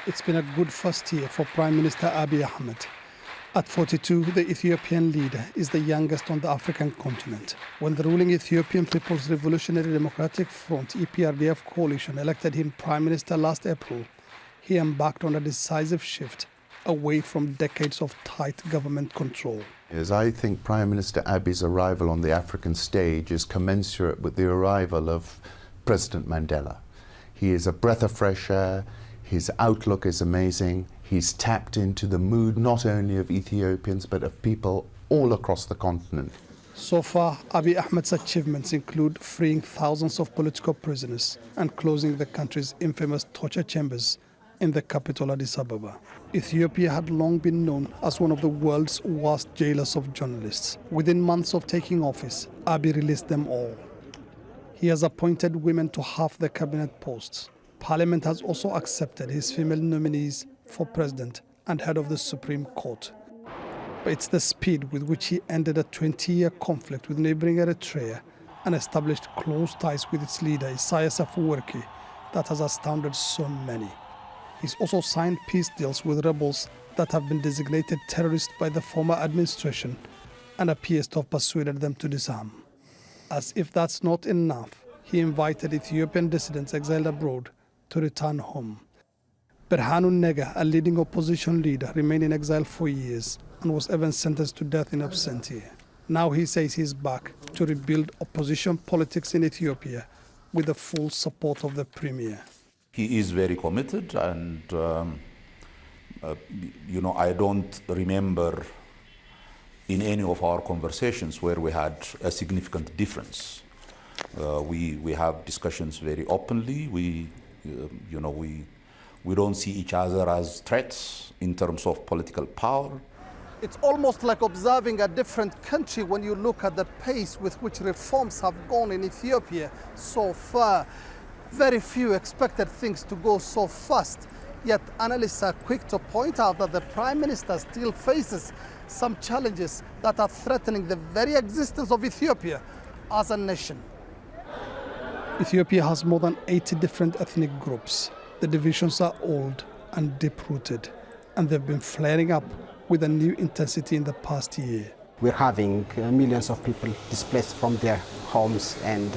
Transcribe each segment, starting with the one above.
It's been a good first year for Prime Minister Abiy Ahmed. At 42, the Ethiopian leader is the youngest on the African continent. When the ruling Ethiopian People's Revolutionary Democratic Front EPRDF coalition elected him Prime Minister last April, he embarked on a decisive shift away from decades of tight government control. Yes, I think Prime Minister Abiy's arrival on the African stage is commensurate with the arrival of President Mandela. He is a breath of fresh air, his outlook is amazing, he's tapped into the mood not only of Ethiopians but of people all across the continent. So far, Abiy Ahmed's achievements include freeing thousands of political prisoners and closing the country's infamous torture chambers in the capital Addis Ababa. Ethiopia had long been known as one of the world's worst jailers of journalists. Within months of taking office, Abiy released them all. He has appointed women to half the cabinet posts. Parliament has also accepted his female nominees for president and head of the Supreme Court. But it's the speed with which he ended a 20-year conflict with neighbouring Eritrea and established close ties with its leader, Isaias Afwerki, that has astounded so many. He's also signed peace deals with rebels that have been designated terrorists by the former administration and appears to have persuaded them to disarm. As if that's not enough, he invited Ethiopian dissidents exiled abroad to return home. BERHANU NEGA, a leading opposition leader, remained in exile for years and was even sentenced to death in absentia. Now he says he's back to rebuild opposition politics in Ethiopia with the full support of the premier. He is very committed, and I don't remember in any of our conversations where we had a significant difference. We have discussions very openly. We don't see each other as threats in terms of political power. It's almost like observing a different country when you look at the pace with which reforms have gone in Ethiopia so far. Very few expected things to go so fast, yet analysts are quick to point out that the Prime Minister still faces some challenges that are threatening the very existence of Ethiopia as a nation. Ethiopia has more than 80 different ethnic groups. The divisions are old and deep-rooted, and they've been flaring up with a new intensity in the past year. We're having millions of people displaced from their homes and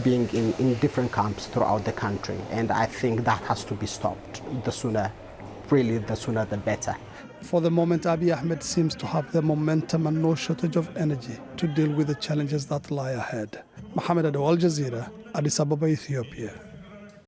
being in different camps throughout the country. And I think that has to be stopped. The sooner the better. For the moment, Abiy Ahmed seems to have the momentum and no shortage of energy to deal with the challenges that lie ahead. Mohammed, Adow, Jazeera, Addis Ababa, Ethiopia.